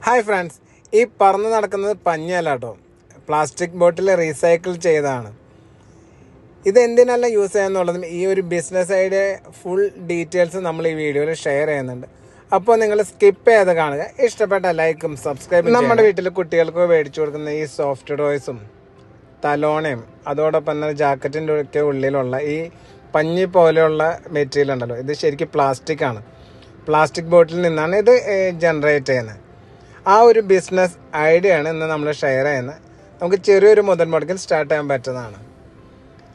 Hi friends, ഈ പറന്ന് നടക്കുന്നത് പഞ്ഞല്ല കേട്ടോ. പ്ലാസ്റ്റിക് ബോട്ടിൽ റീസൈക്കിൾ ചെയ്തതാണ്. ഇത് എന്തിനെല്ലാം യൂസ് ചെയ്യാന്നുള്ളതും ഈ ഒരു ബിസിനസ് ഐഡിയ ഫുൾ ഡീറ്റെയിൽസ് നമ്മൾ ഈ വീഡിയോയിൽ ഷെയർ ചെയ്യുന്നുണ്ട്. അപ്പോൾ നിങ്ങൾ സ്കിപ്പ് ചെയ്ത് കാണുക. ഇഷ്ടപ്പെട്ട ലൈക്കും സബ്സ്ക്രൈബും. നമ്മുടെ വീട്ടിൽ കുട്ടികൾക്ക് മേടിച്ചു കൊടുക്കുന്ന ഈ സോഫ്റ്റ് ടോയ്സും തലോണയും അതോടൊപ്പം തന്നെ ജാക്കറ്റിൻ്റെ ഒക്കെ ഉള്ളിലുള്ള ഈ പഞ്ഞി പോലെയുള്ള മെറ്റീരിയൽ ഉണ്ടല്ലോ, ഇത് ശരിക്കും പ്ലാസ്റ്റിക് ആണ്. പ്ലാസ്റ്റിക് ബോട്ടിൽ നിന്നാണ് ഇത് ജനറേറ്റ് ചെയ്യുന്നത്. ആ ഒരു ബിസിനസ് ഐഡിയ ആണ് ഇന്ന് നമ്മൾ ഷെയർ ചെയ്യുന്നത്. നമുക്ക് ചെറിയൊരു മുതൽ മുടക്കിൽ സ്റ്റാർട്ട് ചെയ്യാൻ പറ്റുന്നതാണ്.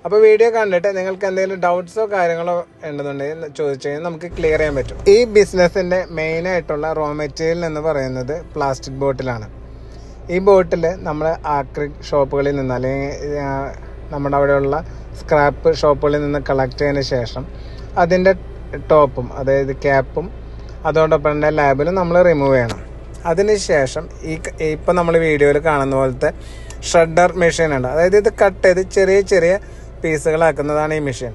അപ്പോൾ വീഡിയോ കണ്ടിട്ട് നിങ്ങൾക്ക് എന്തെങ്കിലും ഡൗട്ട്സോ കാര്യങ്ങളോ ഉണ്ടെന്നുണ്ടെങ്കിൽ ചോദിച്ചു കഴിഞ്ഞാൽ നമുക്ക് ക്ലിയർ ചെയ്യാൻ പറ്റും. ഈ ബിസിനസ്സിൻ്റെ മെയിനായിട്ടുള്ള റോ മെറ്റീരിയൽ എന്ന് പറയുന്നത് പ്ലാസ്റ്റിക് ബോട്ടിലാണ്. ഈ ബോട്ടിൽ നമ്മൾ ആക്രിക് ഷോപ്പുകളിൽ നിന്ന് അല്ലെങ്കിൽ നമ്മുടെ അവിടെയുള്ള സ്ക്രാപ്പ് ഷോപ്പുകളിൽ നിന്ന് കളക്ട് ചെയ്തതിന് ശേഷം അതിൻ്റെ ടോപ്പും അതായത് ക്യാപ്പും അതോടൊപ്പം തന്നെ ലാബിലും നമ്മൾ റിമൂവ് ചെയ്യണം. അതിനുശേഷം ഇപ്പം നമ്മൾ വീഡിയോയിൽ കാണുന്ന പോലത്തെ ഷ്രെഡർ മെഷീൻ ഉണ്ട്. അതായത് ഇത് കട്ട് ചെയ്ത് ചെറിയ ചെറിയ പീസുകളാക്കുന്നതാണ് ഈ മെഷീൻ.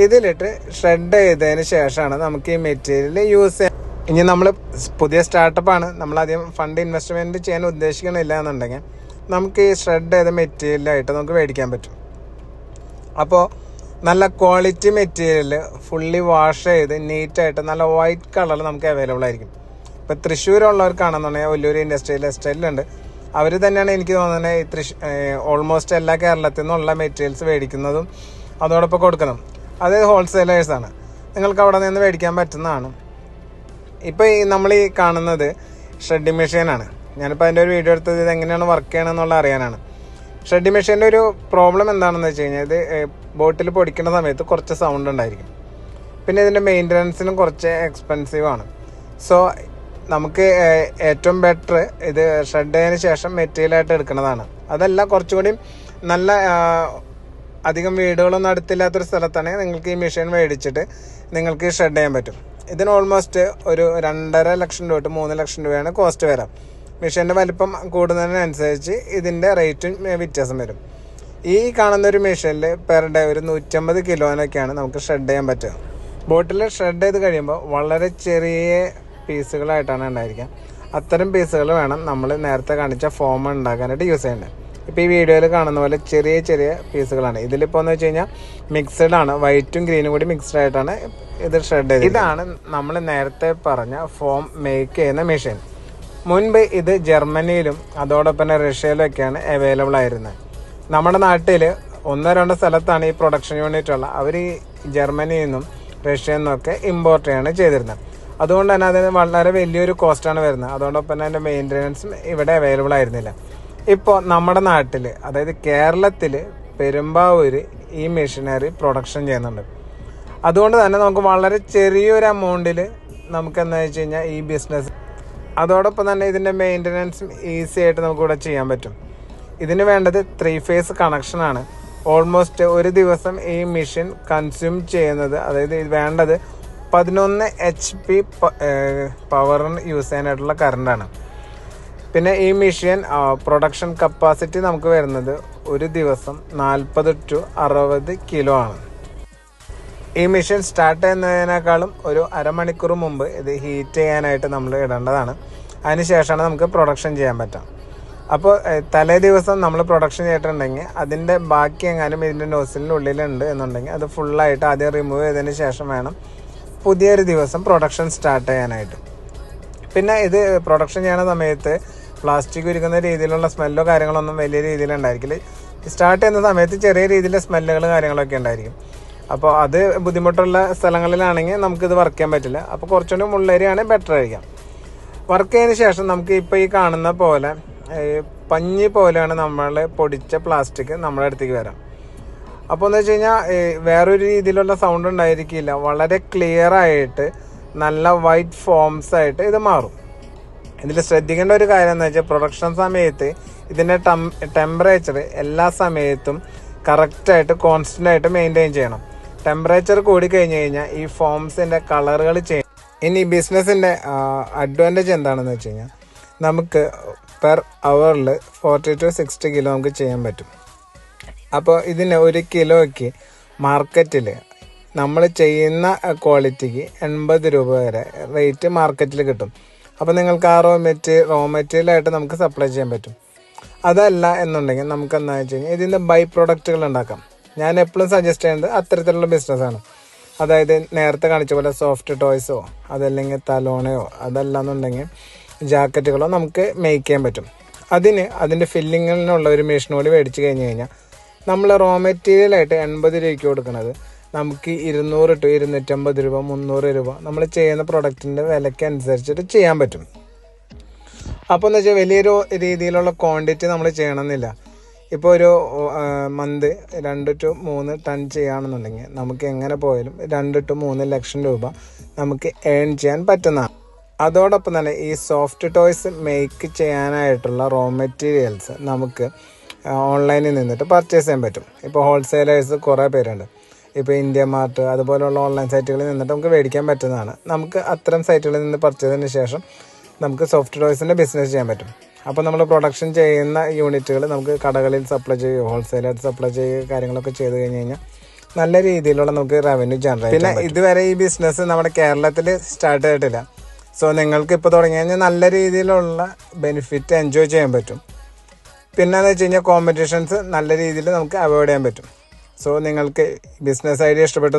ഇതിലിട്ട് ഷ്രെഡ് ചെയ്തതിന് ശേഷമാണ് നമുക്ക് ഈ മെറ്റീരിയൽ യൂസ് ചെയ്യാൻ. ഇനി നമ്മൾ പുതിയ സ്റ്റാർട്ടപ്പാണ്, നമ്മളധികം ഫണ്ട് ഇൻവെസ്റ്റ്മെൻറ്റ് ചെയ്യാൻ ഉദ്ദേശിക്കണില്ല എന്നുണ്ടെങ്കിൽ നമുക്ക് ഈ ഷ്രെഡ് ചെയ്ത മെറ്റീരിയലായിട്ട് നമുക്ക് മേടിക്കാൻ പറ്റും. അപ്പോൾ നല്ല ക്വാളിറ്റി മെറ്റീരിയൽ ഫുള്ളി വാഷ് ചെയ്ത് നീറ്റായിട്ട് നല്ല വൈറ്റ് കളറിൽ നമുക്ക് അവൈലബിൾ ആയിരിക്കും. ഇപ്പോൾ തൃശ്ശൂരുള്ളവർക്കാണെന്നുണ്ടെങ്കിൽ വലിയൊരു ഇൻഡസ്ട്രിയൽ എസ്റ്റേറ്റിലുണ്ട്. അവർ തന്നെയാണ് എനിക്ക് തോന്നുന്നത് ഓൾമോസ്റ്റ് എല്ലാ കേരളത്തിൽ നിന്നുള്ള മെറ്റീരിയൽസ് മേടിക്കുന്നതും അതോടൊപ്പം കൊടുക്കണം. അത് ഹോൾസെയിലേഴ്സാണ്, നിങ്ങൾക്ക് അവിടെ നിന്ന് മേടിക്കാൻ പറ്റുന്നതാണ്. ഇപ്പോൾ നമ്മൾ ഈ കാണുന്നത് ഷ്രെഡിങ് മെഷീനാണ്. ഞാനിപ്പോൾ അതിൻ്റെ ഒരു വീഡിയോ എടുത്തത് ഇത് എങ്ങനെയാണ് വർക്ക് ചെയ്യണമെന്നുള്ള അറിയാനാണ്. ഷ്രെഡിങ് മെഷീൻ്റെ ഒരു പ്രോബ്ലം എന്താണെന്ന് വെച്ച് കഴിഞ്ഞാൽ ഇത് ബോട്ടിൽ പൊടിക്കുന്ന സമയത്ത് കുറച്ച് സൗണ്ട് ഉണ്ടായിരിക്കും. പിന്നെ ഇതിൻ്റെ മെയിൻ്റനൻസിനും കുറച്ച് എക്സ്പെൻസീവാണ്. സോ നമുക്ക് ഏറ്റവും ബെറ്റർ ഇത് ഷ്രെഡ് ചെയ്തതിന് ശേഷം മെറ്റീരിയലായിട്ട് എടുക്കുന്നതാണ്. അതല്ല കുറച്ചുകൂടി നല്ല അധികം വീടുകളൊന്നും അടുത്തില്ലാത്തൊരു സ്ഥലത്താണെങ്കിൽ നിങ്ങൾക്ക് ഈ മെഷീൻ മേടിച്ചിട്ട് നിങ്ങൾക്ക് ഷ്രെഡ് ചെയ്യാൻ പറ്റും. ഇതിന് ഓൾമോസ്റ്റ് ഒരു 2.5 ലക്ഷം രൂപ to 3 ലക്ഷം രൂപയാണ് കോസ്റ്റ് വരാം. മെഷീൻ്റെ വലിപ്പം കൂടുന്നതിനനുസരിച്ച് ഇതിൻ്റെ റേറ്റും വ്യത്യാസം വരും. ഈ കാണുന്ന ഒരു മെഷീനിൽ പെർ ഡേ ഒരു 150 കിലോനൊക്കെയാണ് നമുക്ക് ഷ്രെഡ് ചെയ്യാൻ പറ്റുക. ബോട്ടിൽ ഷ്രെഡ് ചെയ്ത് കഴിയുമ്പോൾ വളരെ ചെറിയ പീസുകളായിട്ടാണ് ഉണ്ടായിരിക്കുക. അത്തരം പീസുകൾ വേണം നമ്മൾ നേരത്തെ കാണിച്ച ഫോം ഉണ്ടാക്കാനായിട്ട് യൂസ് ചെയ്യേണ്ടത്. ഇപ്പോൾ ഈ വീഡിയോയിൽ കാണുന്ന പോലെ ചെറിയ ചെറിയ പീസുകളാണ്. ഇതിലിപ്പോൾ എന്ന് വെച്ച് കഴിഞ്ഞാൽ മിക്സഡ് ആണ്, വൈറ്റും ഗ്രീനും കൂടി മിക്സ്ഡ് ആയിട്ടാണ് ഇത് ഷ്രെഡ് ചെയ്തത്. ഇതാണ് നമ്മൾ നേരത്തെ പറഞ്ഞ ഫോം മേക്ക് ചെയ്യുന്ന മെഷീൻ. മുൻപ് ഇത് ജർമ്മനിയിലും അതോടൊപ്പം തന്നെ റഷ്യയിലും ഒക്കെയാണ് അവൈലബിൾ ആയിരുന്നത്. നമ്മുടെ നാട്ടിൽ 1-2 സ്ഥലത്താണ് ഈ പ്രൊഡക്ഷൻ യൂണിറ്റ് ഉള്ളത്. അവർ ഈ ജർമ്മനിയിൽ നിന്നും റഷ്യയിൽ നിന്നൊക്കെ ഇമ്പോർട്ട് ചെയ്യാണ് ചെയ്തിരുന്നത്. അതുകൊണ്ട് തന്നെ അതിന് വളരെ വലിയൊരു കോസ്റ്റാണ് വരുന്നത്. അതോടൊപ്പം തന്നെ അതിൻ്റെ മെയിൻ്റനൻസും ഇവിടെ അവൈലബിൾ ആയിരുന്നില്ല. ഇപ്പോൾ നമ്മുടെ നാട്ടിൽ അതായത് കേരളത്തിൽ പെരുമ്പാവൂർ ഈ മെഷീനറി പ്രൊഡക്ഷൻ ചെയ്യുന്നുണ്ട്. അതുകൊണ്ട് തന്നെ നമുക്ക് വളരെ ചെറിയൊരു എമൗണ്ടിൽ നമുക്ക് എന്താ വെച്ച് കഴിഞ്ഞാൽ ഈ ബിസിനസ്, അതോടൊപ്പം തന്നെ ഇതിൻ്റെ മെയിൻ്റനൻസും ഈസി ആയിട്ട് നമുക്കിവിടെ ചെയ്യാൻ പറ്റും. ഇതിന് വേണ്ടത് 3 ഫേസ് കണക്ഷനാണ്. ഓൾമോസ്റ്റ് ഒരു ദിവസം ഈ മെഷീൻ കൺസ്യൂം ചെയ്യുന്നത്, അതായത് വേണ്ടത് 11 HP പവറിന് യൂസ് ചെയ്യാനായിട്ടുള്ള കറണ്ടാണ്. പിന്നെ ഈ മെഷീൻ പ്രൊഡക്ഷൻ കപ്പാസിറ്റി നമുക്ക് വരുന്നത് ഒരു ദിവസം 40 to 60 കിലോ ആണ്. ഈ മെഷീൻ സ്റ്റാർട്ട് ചെയ്യുന്നതിനേക്കാളും ഒരു അരമണിക്കൂർ മുമ്പ് ഇത് ഹീറ്റ് ചെയ്യാനായിട്ട് നമ്മൾ ഇടേണ്ടതാണ്. അതിനുശേഷമാണ് നമുക്ക് പ്രൊഡക്ഷൻ ചെയ്യാൻ പറ്റുക. അപ്പോൾ തലേ ദിവസം നമ്മൾ പ്രൊഡക്ഷൻ ചെയ്തിട്ടുണ്ടെങ്കിൽ അതിൻ്റെ ബാക്കി എങ്ങാനും ഇതിൻ്റെ നോസിലിൻ്റെ ഉള്ളിലുണ്ട് എന്നുണ്ടെങ്കിൽ അത് ഫുള്ളായിട്ട് ആദ്യം റിമൂവ് ചെയ്തതിന് ശേഷം വേണം പുതിയൊരു ദിവസം പ്രൊഡക്ഷൻ സ്റ്റാർട്ട് ചെയ്യാനായിട്ട്. പിന്നെ ഇത് പ്രൊഡക്ഷൻ ചെയ്യുന്ന സമയത്ത് പ്ലാസ്റ്റിക് ഉരുക്കുന്ന രീതിയിലുള്ള സ്മെല്ലോ കാര്യങ്ങളൊന്നും വലിയ രീതിയിലുണ്ടായിരിക്കില്ല. സ്റ്റാർട്ട് ചെയ്യുന്ന സമയത്ത് ചെറിയ രീതിയിലെ സ്മെല്ലുകൾ കാര്യങ്ങളൊക്കെ ഉണ്ടായിരിക്കും. അപ്പോൾ അത് ബുദ്ധിമുട്ടുള്ള സ്ഥലങ്ങളിലാണെങ്കിൽ നമുക്കിത് വർക്ക് ചെയ്യാൻ പറ്റില്ല. അപ്പോൾ കുറച്ചുകൂടി മുള്ളേരിയാണ് ബെറ്റർ ആയിരിക്കാം. വർക്ക് ചെയ്തതിന് ശേഷം നമുക്ക് ഇപ്പോൾ ഈ കാണുന്ന പോലെ പഞ്ഞി പോലെയാണ് നമ്മൾ പൊടിച്ച പ്ലാസ്റ്റിക് നമ്മുടെ അടുത്തേക്ക് വരാം. അപ്പോൾ എന്ന് വെച്ച് കഴിഞ്ഞാൽ വേറൊരു രീതിയിലുള്ള സൗണ്ട് ഉണ്ടായിരിക്കില്ല. വളരെ ക്ലിയർ ആയിട്ട് നല്ല വൈറ്റ് ഫോംസ് ആയിട്ട് ഇത് മാറും. ഇതിൽ ശ്രദ്ധിക്കേണ്ട ഒരു കാര്യം എന്ന് വെച്ചാൽ പ്രൊഡക്ഷൻ സമയത്ത് ഇതിൻ്റെ ടെമ്പറേച്ചർ എല്ലാ സമയത്തും കറക്റ്റായിട്ട് കോൺസ്റ്റൻ്റ് ആയിട്ട് മെയിൻറ്റെയിൻ ചെയ്യണം. ടെമ്പറേച്ചർ കൂടി കഴിഞ്ഞ് കഴിഞ്ഞാൽ ഈ ഫോംസിൻ്റെ കളറുകൾ ചെയ്യും. ഇനി ബിസിനസ്സിൻ്റെ അഡ്വാൻറ്റേജ് എന്താണെന്ന് വെച്ച് കഴിഞ്ഞാൽ നമുക്ക് പെർ അവറിൽ 40 to 60 കിലോ നമുക്ക് ചെയ്യാൻ പറ്റും. അപ്പോൾ ഇതിന് 1 കിലോയ്ക്ക് മാർക്കറ്റിൽ നമ്മൾ ചെയ്യുന്ന ക്വാളിറ്റിക്ക് 80 രൂപ വരെ റേറ്റ് മാർക്കറ്റിൽ കിട്ടും. അപ്പോൾ നിങ്ങൾക്ക് ആ റോ മെറ്റീരിയലായിട്ട് നമുക്ക് സപ്ലൈ ചെയ്യാൻ പറ്റും. അതല്ല എന്നുണ്ടെങ്കിൽ നമുക്ക് എന്താണെന്ന് വെച്ച് കഴിഞ്ഞാൽ ഇതിൻ്റെ ബൈ പ്രൊഡക്റ്റുകൾ ഉണ്ടാക്കാം. ഞാൻ എപ്പോഴും സജസ്റ്റ് ചെയ്യുന്നത് അത്തരത്തിലുള്ള ബിസിനസ്സാണ്. അതായത് നേരത്തെ കാണിച്ച പോലെ സോഫ്റ്റ് ടോയ്സോ അതല്ലെങ്കിൽ തലോണയോ അതല്ലാന്നുണ്ടെങ്കിൽ ജാക്കറ്റുകളോ നമുക്ക് മേക്ക് ചെയ്യാൻ പറ്റും. അതിൻ്റെ ഫില്ലിങ്ങിനുള്ള ഒരു മെഷീൻ കൂടി മേടിച്ച് കഴിഞ്ഞ് കഴിഞ്ഞാൽ നമ്മൾ റോ മെറ്റീരിയലായിട്ട് 80 രൂപയ്ക്ക് കൊടുക്കുന്നത് നമുക്ക് 200 to 250 രൂപ 300 രൂപ നമ്മൾ ചെയ്യുന്ന പ്രൊഡക്റ്റിൻ്റെ വിലയ്ക്ക് അനുസരിച്ചിട്ട് ചെയ്യാൻ പറ്റും. അപ്പോൾ എന്ന് വെച്ചാൽ വലിയൊരു രീതിയിലുള്ള ക്വാണ്ടിറ്റി നമ്മൾ ചെയ്യണമെന്നില്ല. ഇപ്പോൾ ഒരു മന്ത് 2 to 3 ടൺ ചെയ്യുകയാണെന്നുണ്ടെങ്കിൽ നമുക്ക് എങ്ങനെ പോയാലും 2 to 3 ലക്ഷം രൂപ നമുക്ക് ഏൺ ചെയ്യാൻ പറ്റുന്നതാണ്. അതോടൊപ്പം തന്നെ ഈ സോഫ്റ്റ് ടോയ്സ് മേക്ക് ചെയ്യാനായിട്ടുള്ള റോ മെറ്റീരിയൽസ് നമുക്ക് ഓൺലൈനിൽ നിന്നിട്ട് പർച്ചേസ് ചെയ്യാൻ പറ്റും. ഇപ്പോൾ ഹോൾസെയിലേഴ്സ് കുറേ പേരുണ്ട്. ഇപ്പോൾ ഇന്ത്യ മാർട്ട് അതുപോലുള്ള ഓൺലൈൻ സൈറ്റുകളിൽ നിന്നിട്ട് നമുക്ക് മേടിക്കാൻ പറ്റുന്നതാണ്. നമുക്ക് അത്തരം സൈറ്റുകളിൽ നിന്ന് പർച്ചേസ് ചെയ്തതിന് ശേഷം നമുക്ക് സോഫ്റ്റ് ടോയ്സിൻ്റെ ബിസിനസ് ചെയ്യാൻ പറ്റും. അപ്പോൾ നമ്മൾ പ്രൊഡക്ഷൻ ചെയ്യുന്ന യൂണിറ്റുകൾ നമുക്ക് കടകളിൽ സപ്ലൈ ചെയ്യുകയോ ഹോൾസെയിലായിട്ട് സപ്ലൈ ചെയ്യുകയോ കാര്യങ്ങളൊക്കെ ചെയ്ത് കഴിഞ്ഞ് കഴിഞ്ഞാൽ നല്ല രീതിയിലുള്ള നമുക്ക് റവന്യൂ ജനറേറ്റ് ചെയ്യാം. പിന്നെ ഇതുവരെ ഈ ബിസിനസ് നമ്മുടെ കേരളത്തിൽ സ്റ്റാർട്ട് ചെയ്തിട്ടില്ല. സോ നിങ്ങൾക്ക് ഇപ്പോൾ തുടങ്ങി കഴിഞ്ഞാൽ നല്ല രീതിയിലുള്ള ബെനിഫിറ്റ് എൻജോയ് ചെയ്യാൻ പറ്റും. പിന്നെ എന്ന് വെച്ച് കഴിഞ്ഞാൽ കോമ്പറ്റീഷൻസ് നല്ല രീതിയിൽ നമുക്ക് അവോയ്ഡ് ചെയ്യാൻ പറ്റും. സോ നിങ്ങൾക്ക് ബിസിനസ് ഐഡിയ ഇഷ്ടപ്പെട്ടു